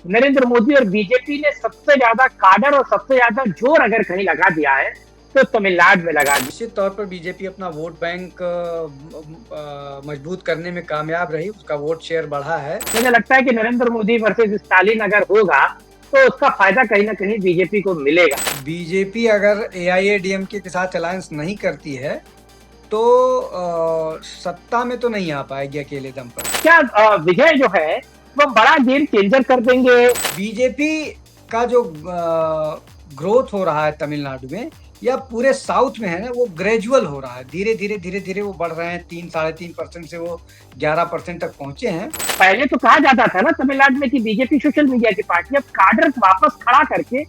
नरेंद्र मोदी और बीजेपी ने सबसे ज्यादा काडर और सबसे ज्यादा जोर अगर कहीं लगा दिया है तो तमिलनाडु में लगा दिया। निश्चित तौर पर बीजेपी अपना वोट बैंक मजबूत करने में कामयाब रही, उसका वोट शेयर बढ़ा है। मुझे लगता है कि नरेंद्र मोदी वर्सेस स्टालिन अगर होगा तो उसका फायदा कहीं ना कहीं बीजेपी को मिलेगा। बीजेपी अगर एआईएडीएमके के साथ अलायंस नहीं करती है तो सत्ता में तो नहीं आ पाएगी अकेले दम पर। क्या विजय जो है वो बड़ा गेम चेंजर कर देंगे? बीजेपी का जो ग्रोथ हो रहा है तमिलनाडु में या पूरे साउथ में है ना, वो ग्रेजुअल हो रहा है, धीरे धीरे वो बढ़ रहे हैं। 3-3.5% से वो 11% तक पहुंचे हैं। पहले तो कहा जाता था ना तमिलनाडु में कि बीजेपी सोशल मीडिया की पार्टी, अब काडर वापस खड़ा करके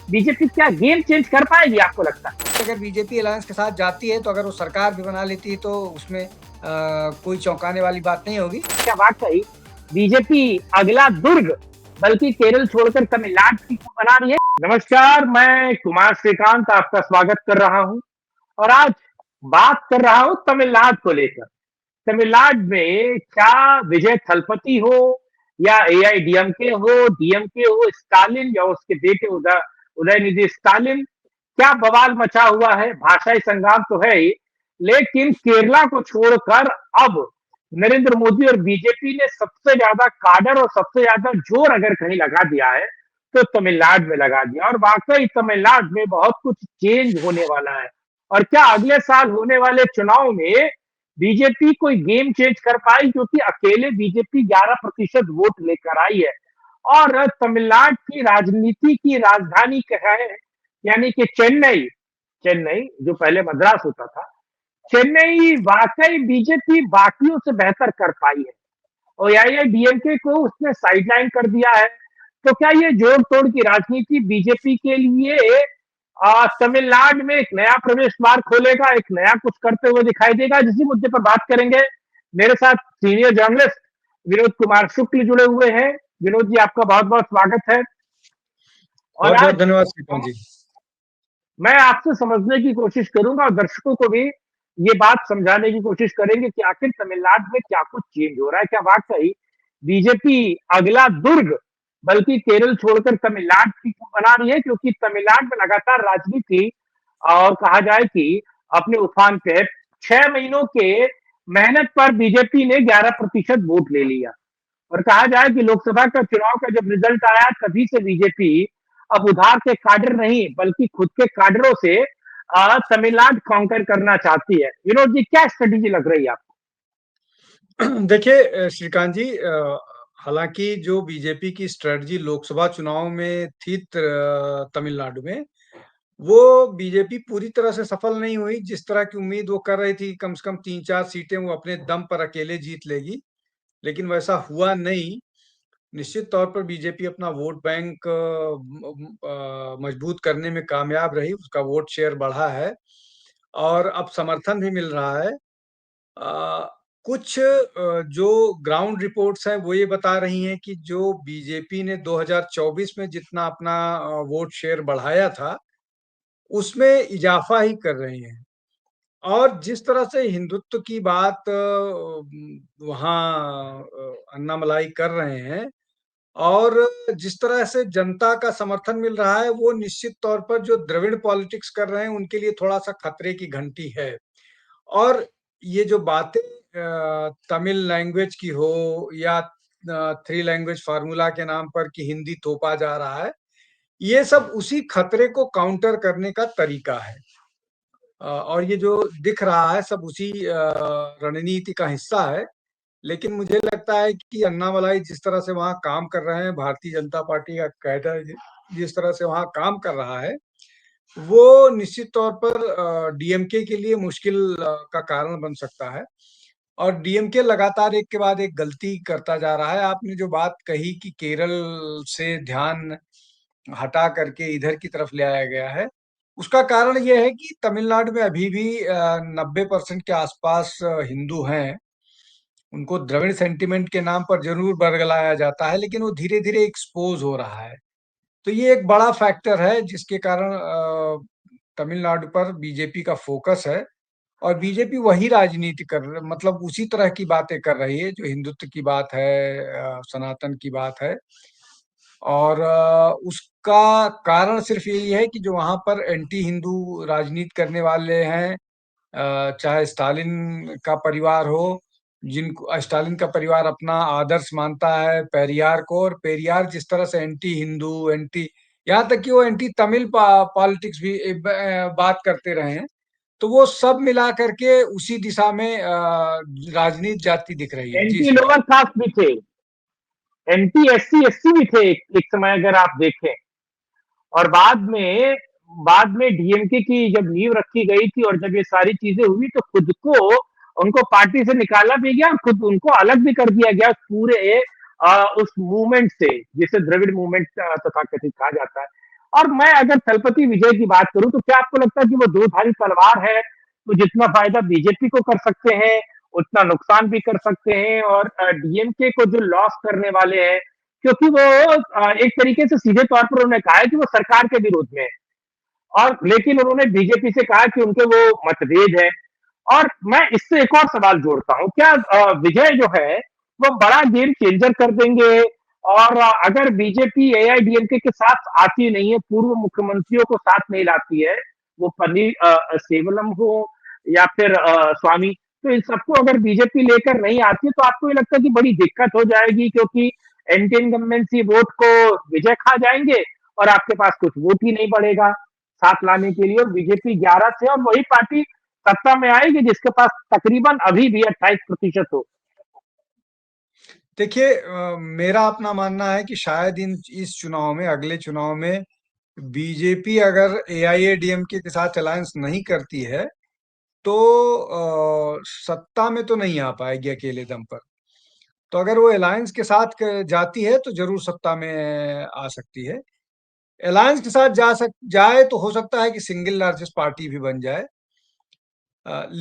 बीजेपी क्या गेम चेंज कर पाएगी आपको लगता है? अगर बीजेपी अलायंस के साथ जाती है तो अगर वो सरकार भी बना लेती है तो उसमें कोई चौंकाने वाली बात नहीं होगी। क्या वाकई बीजेपी अगला दुर्ग बल्कि केरल छोड़कर तमिलनाडु की बना रही है? नमस्कार, मैं कुमार श्रीकांत आपका स्वागत कर रहा हूं और आज बात कर रहा हूं तमिलनाडु को लेकर। तमिलनाडु में क्या विजय थलपति हो या एआईडीएमके हो, डीएमके हो, स्टालिन या उसके बेटे उदयनिधि स्टालिन, क्या बवाल मचा हुआ है। भाषाई संग्राम तो है ही, लेकिन केरला को छोड़कर अब नरेंद्र मोदी और बीजेपी ने सबसे ज्यादा काडर और सबसे ज्यादा जोर अगर कहीं लगा दिया है तो तमिलनाडु में लगा दिया। और वाकई तमिलनाडु में बहुत कुछ चेंज होने वाला है। और क्या अगले साल होने वाले चुनाव में बीजेपी कोई गेम चेंज कर पाई, क्योंकि अकेले बीजेपी 11% वोट लेकर आई है। और तमिलनाडु की राजनीति की राजधानी है, यानी कि चेन्नई। चेन्नई जो पहले मद्रास होता था, चेन्नई वाकई बीजेपी बाकियों से बेहतर कर पाई है और एआईएडीएमके को उसने साइडलाइन कर दिया है। तो क्या ये जोड़ तोड़ की राजनीति बीजेपी के लिए तमिलनाडु में एक नया प्रवेश द्वार खोलेगा, एक नया कुछ करते हुए दिखाई देगा? जिसी मुद्दे पर बात करेंगे। मेरे साथ सीनियर जर्नलिस्ट विनोद कुमार शुक्ल जुड़े हुए हैं। विनोद जी, आपका बहुत बहुत स्वागत है। और बहुत बहुत आज धन्यवाद श्रीकांत जी। मैं आपसे समझने की कोशिश करूंगा और दर्शकों को भी ये बात समझाने की कोशिश करेंगे कि आखिर तमिलनाडु में क्या कुछ चेंज हो रहा है। क्या वाकई बीजेपी अगला दुर्ग बल्कि केरल छोड़कर तमिलनाडु की बना रही है? क्योंकि तमिलनाडु में लगातार राजनीति और कहा जाए कि अपने उफान पे है। 6 महीनों के मेहनत पर बीजेपी ने 11% वोट ले लिया। और कहा जाए कि लोकसभा का चुनाव का जब रिजल्ट आया तभी से बीजेपी अब उधार के काडर नहीं बल्कि खुद के काडरों से तमिलनाडु काउंटर करना चाहती है। विनोद जी, क्या स्ट्रेटेजी लग रही है आपको? देखिए श्रीकांत जी, हालांकि जो बीजेपी की स्ट्रेटजी लोकसभा चुनाव में थी तमिलनाडु में, वो बीजेपी पूरी तरह से सफल नहीं हुई। जिस तरह की उम्मीद वो कर रही थी, कम से कम 3-4 सीटें वो अपने दम पर अकेले जीत लेगी, लेकिन वैसा हुआ नहीं। निश्चित तौर पर बीजेपी अपना वोट बैंक मजबूत करने में कामयाब रही, उसका वोट शेयर बढ़ा है और अब समर्थन भी मिल रहा है। कुछ जो ग्राउंड रिपोर्ट्स हैं वो ये बता रही हैं कि जो बीजेपी ने 2024 में जितना अपना वोट शेयर बढ़ाया था, उसमें इजाफा ही कर रहे हैं। और जिस तरह से हिंदुत्व की बात वहाँ अन्नामलाई कर रहे हैं और जिस तरह से जनता का समर्थन मिल रहा है, वो निश्चित तौर पर जो द्रविड़ पॉलिटिक्स कर रहे हैं उनके लिए थोड़ा-सा खतरे की घंटी है। और ये जो बातें तमिल लैंग्वेज की हो या थ्री लैंग्वेज फार्मूला के नाम पर कि हिंदी थोपा जा रहा है, ये सब उसी खतरे को काउंटर करने का तरीका है। और ये जो दिख रहा है सब उसी रणनीति का हिस्सा है। लेकिन मुझे लगता है कि अन्नामलाई जिस तरह से वहाँ काम कर रहे हैं, भारतीय जनता पार्टी का कैडर जिस तरह से वहाँ काम कर रहा है, वो निश्चित तौर पर डीएमके के लिए मुश्किल का कारण बन सकता है। और डीएमके लगातार एक के बाद एक गलती करता जा रहा है। आपने जो बात कही कि केरल से ध्यान हटा करके इधर की तरफ ले आया गया है, उसका कारण ये है कि तमिलनाडु में अभी भी 90% के आसपास हिंदू हैं। उनको द्रविड़ सेंटिमेंट के नाम पर ज़रूर बरगलाया जाता है, लेकिन वो धीरे-धीरे एक्सपोज़ हो रहा है। तो ये एक बड़ा फैक्टर है जिसके कारण तमिलनाडु पर बीजेपी का फ़ोकस है और बीजेपी वही राजनीति मतलब उसी तरह की बातें कर रही है जो हिंदुत्व की बात है, सनातन की बात है। और उसका कारण सिर्फ यही है कि जो वहां पर एंटी हिंदू राजनीति करने वाले हैं, चाहे स्टालिन का परिवार हो, जिनको स्टालिन का परिवार अपना आदर्श मानता है पेरियार को, और पेरियार जिस तरह से एंटी हिंदू, एंटी, यहाँ तक कि वो एंटी तमिल पॉलिटिक्स भी बात करते रहे हैं, तो वो सब मिला करके उसी दिशा में राजनीति जाती दिख रही है। जी एंटी श्रीकांत। लोअर कास्ट भी थे, एंटी एससी एससी भी थे एक समय अगर आप देखें। और बाद में डीएमके की जब नींव रखी गई थी और जब ये सारी चीजें हुई तो खुद को उनको पार्टी से निकाला भी गया और खुद उनको अलग भी कर दिया गया पूरे उस मूवमेंट से, जिसे द्रविड़ मूवमेंट तथा कथित कहा जाता है। और मैं अगर तलपति विजय की बात करूं तो क्या आपको लगता है कि वो दो धारी तलवार है, तो जितना फायदा बीजेपी को कर सकते हैं उतना नुकसान भी कर सकते हैं, और डीएमके को जो लॉस करने वाले हैं, क्योंकि वो एक तरीके से सीधे तौर पर उन्होंने कहा है कि वो सरकार के विरोध में है, और लेकिन उन्होंने बीजेपी से कहा कि उनके वो मतभेद है। और मैं इससे एक और सवाल जोड़ता हूं, क्या विजय जो है वो बड़ा गेम चेंजर कर देंगे? और अगर बीजेपी एआईडीएमके के साथ आती नहीं है, पूर्व मुख्यमंत्रियों को साथ नहीं लाती है, वो पन्नीर सेवलम हो या फिर स्वामी, तो इन सबको अगर बीजेपी लेकर नहीं आती है, तो आपको ये लगता है कि बड़ी दिक्कत हो जाएगी, क्योंकि एंटी इनकम्बेंसी वोट को विजय खा जाएंगे और आपके पास कुछ वोट ही नहीं बढ़ेगा साथ लाने के लिए, और बीजेपी 11 से और वही पार्टी सत्ता में आएगी जिसके पास तकरीबन अभी भी 28% हो। देखिए, मेरा अपना मानना है कि शायद इन इस चुनाव में, अगले चुनाव में, बीजेपी अगर एआईएडीएमके के साथ अलायंस नहीं करती है तो सत्ता में तो नहीं आ पाएगी अकेले दम पर। तो अगर वो अलायंस के साथ जाती है तो जरूर सत्ता में आ सकती है। अलायंस के साथ जाए तो हो सकता है कि सिंगल लार्जेस्ट पार्टी भी बन जाए,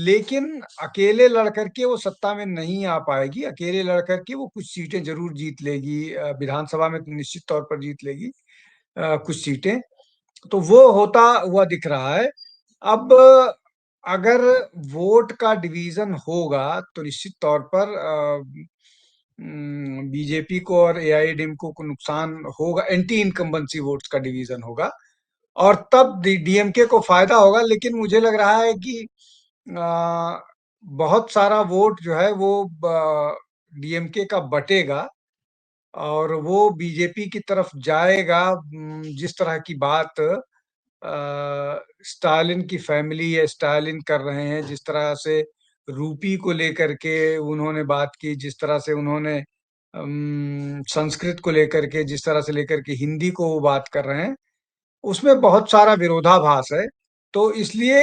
लेकिन अकेले लड़ करके वो सत्ता में नहीं आ पाएगी। अकेले लड़ करके वो कुछ सीटें जरूर जीत लेगी, विधानसभा में तो निश्चित तौर पर जीत लेगी कुछ सीटें, तो वो होता हुआ दिख रहा है। अब अगर वोट का डिवीजन होगा तो निश्चित तौर पर बीजेपी को और एआईएडीएमके को नुकसान होगा, एंटी इनकम्बेंसी वोट्स का डिवीजन होगा, और तब डीएमके को फायदा होगा। लेकिन मुझे लग रहा है कि अ, बहुत सारा वोट जो है वो डीएमके का बटेगा और वो बीजेपी की तरफ जाएगा। जिस तरह की बात स्टालिन की फैमिली या स्टालिन कर रहे हैं, जिस तरह से रूपी को लेकर के उन्होंने बात की, जिस तरह से उन्होंने संस्कृत को लेकर के, जिस तरह से लेकर के हिंदी को वो बात कर रहे हैं, उसमें बहुत सारा विरोधाभास है। तो इसलिए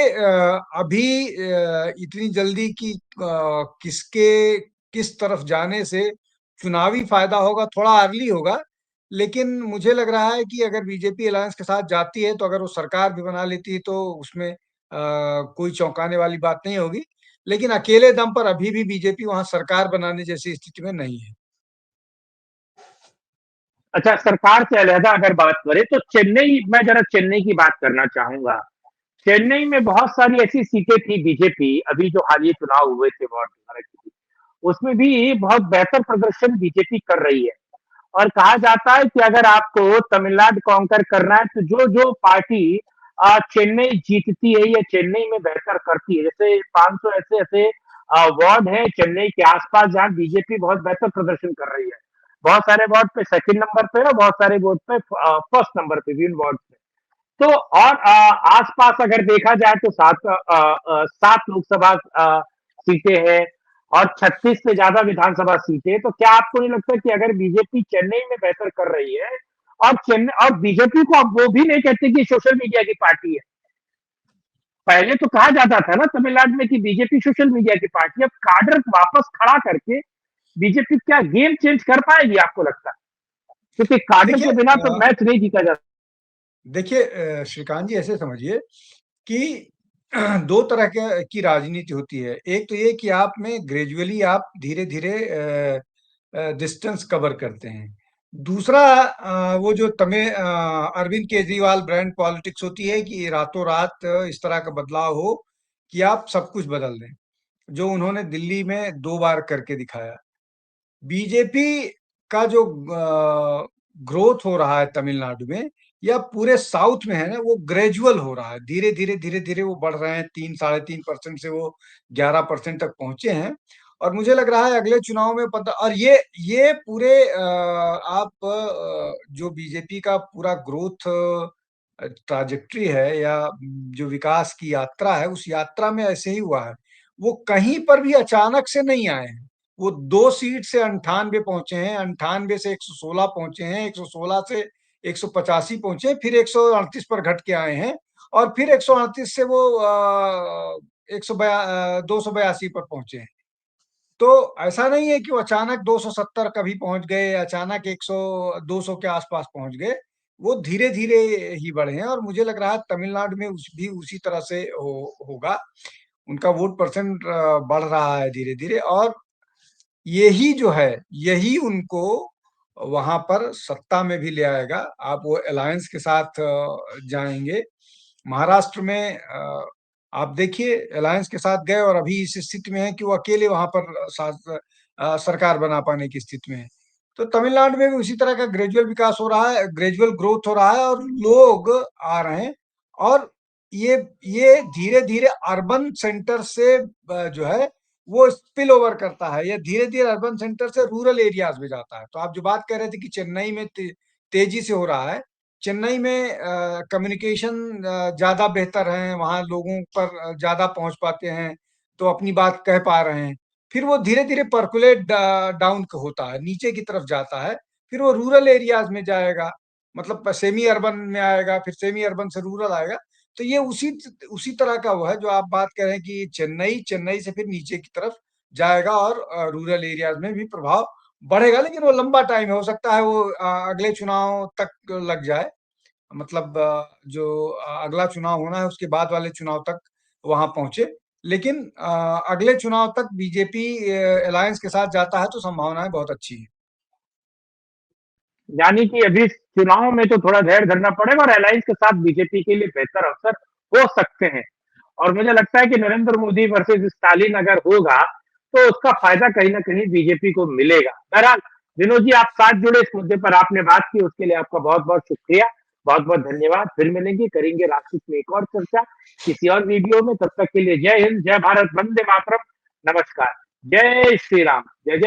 अभी इतनी जल्दी की किसके किस तरफ जाने से चुनावी फायदा होगा, थोड़ा अर्ली होगा। लेकिन मुझे लग रहा है कि अगर बीजेपी अलायंस के साथ जाती है तो अगर वो सरकार भी बना लेती है तो उसमें कोई चौंकाने वाली बात नहीं होगी। लेकिन अकेले दम पर अभी भी बीजेपी वहां सरकार बनाने जैसी स्थिति में नहीं है। अच्छा, सरकार से अलहदा अगर बात करें तो चेन्नई, मैं जरा चेन्नई की बात करना चाहूंगा। चेन्नई में बहुत सारी ऐसी सीटें थी बीजेपी, अभी जो हालिया चुनाव हुए थे वार्ड 12 की, उसमें भी बहुत बेहतर प्रदर्शन बीजेपी कर रही है। और कहा जाता है कि अगर आपको तमिलनाडु कॉन्कर करना है तो जो जो पार्टी चेन्नई जीतती है या चेन्नई में बेहतर करती है, जैसे 500 ऐसे ऐसे वार्ड हैं चेन्नई के आसपास जहां बीजेपी बहुत बेहतर प्रदर्शन कर रही है। बहुत सारे वार्ड पे सेकंड नंबर पे और बहुत सारे वार्ड पे फर्स्ट नंबर पे भी उन वार्ड पे। तो और आसपास अगर देखा जाए तो सात लोकसभा सीटें हैं और 36 से ज्यादा विधानसभा सीटें। तो क्या आपको नहीं लगता कि अगर बीजेपी चेन्नई में बेहतर कर रही है, और चेन्नई और बीजेपी को अब वो भी नहीं कहते कि सोशल मीडिया की पार्टी है। पहले तो कहा जाता था ना तमिलनाडु में कि बीजेपी सोशल मीडिया की पार्टी, अब काडर वापस खड़ा करके बीजेपी क्या गेम चेंज कर पाएगी आपको लगता है? क्योंकि काडर देखिए के बिना तो मैच नहीं जीता जा। देखिए श्रीकांत जी, ऐसे समझिए कि दो तरह की राजनीति होती है। एक तो ये कि आप में ग्रेजुअली आप धीरे-धीरे डिस्टेंस कवर करते हैं। दूसरा वो जो अरविंद केजरीवाल ब्रांड पॉलिटिक्स होती है कि रातों-रात इस तरह का बदलाव हो कि आप सब कुछ बदल दें, जो उन्होंने दिल्ली में 2 बार करके दिखाया। बीजेपी का जो ग्रोथ हो रहा है तमिलनाडु में या पूरे साउथ में है ना, वो ग्रेजुअल हो रहा है। धीरे-धीरे वो बढ़ रहे हैं, 3 साढ़े 3% से वो 11% तक पहुँचे हैं और मुझे लग रहा है अगले चुनाव में पता और ये पूरे आप जो बीजेपी का पूरा ग्रोथ ट्रैजेक्टरी है या जो विकास की यात्रा है, उस यात्रा में ऐसे ही हुआ है। वो कहीं पर भी अचानक से नहीं आए हैं। वो 2 सीट से 98 पहुँचे हैं, 98 से 116 पहुँचे हैं, 116 से 185 पहुँचे, फिर 138 पर घट के आए हैं और फिर 138 से वो 282 पर पहुँचे हैं। तो ऐसा नहीं है कि वो अचानक 270 कभी पहुँच गए, अचानक 100 200 के आस-पास पहुँच गए। वो धीरे-धीरे ही बढ़े हैं और मुझे लग रहा है तमिलनाडु में उसी तरह से होगा। उनका वोट परसेंट बढ़ रहा है धीरे-धीरे और यही जो है, यही उनको वहाँ पर सत्ता में भी ले आएगा। आप वो अलायंस के साथ जाएँगे। महाराष्ट्र में आप देखिए अलायंस के साथ गए और अभी इस स्थिति में हैं कि वो अकेले वहाँ पर सरकार बना पाने की स्थिति में हैं। तो तमिलनाडु में भी उसी तरह का ग्रेजुअल विकास हो रहा है, ग्रेजुअल ग्रोथ हो रहा है और लोग आ रहे हैं और ये ये धीरे-धीरे अर्बन सेंटर से जो है वो स्पिल ओवर करता है या धीरे-धीरे अर्बन सेंटर से रूरल एरियाज़ में जाता है। तो आप जो बात कह रहे थे कि चेन्नई में तेज़ी से हो रहा है, चेन्नई में कम्युनिकेशन ज़्यादा बेहतर है, वहाँ लोगों पर ज़्यादा पहुँच पाते हैं, तो अपनी बात कह पा रहे हैं। फिर वो धीरे-धीरे पर्कोलेट डाउन होता है, नीचे की तरफ जाता है, फिर वो रूरल एरियाज़ में जाएगा, मतलब सेमी अर्बन में आएगा, फिर सेमी अर्बन से रूरल आएगा। तो ये उसी तरह का वो है जो आप बात कर रहे हैं कि चेन्नई से फिर नीचे की तरफ जाएगा और रूरल एरियाज़ में भी प्रभाव बढ़ेगा, लेकिन वो लंबा टाइम है, हो सकता है वो अगले चुनाव तक लग जाए। मतलब जो अगला चुनाव होना है उसके बाद वाले चुनाव तक वहाँ पहुँचे। लेकिन अगले चुनाव तक बीजेपी अलायंस के साथ जाता है तो संभावनाएँ बहुत अच्छी हैं। यानी कि अभी चुनाव में तो थोड़ा धैर्य धरना पड़ेगा और अलायंस के साथ बीजेपी के लिए बेहतर अवसर हो सकते हैं। और मुझे लगता है कि नरेंद्र मोदी वर्सेस स्टालिन अगर होगा, तो उसका फ़ायदा कहीं न कहीं बीजेपी को मिलेगा। बहरहाल, विनोद जी आप साथ जुड़े इस मुद्दे पर आपने बात की उसके लिए आपका बहुत-बहुत शुक्रिया, बहुत-बहुत धन्यवाद। फिर मिलेंगे, करेंगे राष्ट्र में एक और चर्चा किसी और वीडियो में। तब तक के लिए जय हिंद, जय भारत, वंदे मातरम, नमस्कार। जय श्री राम। जय जय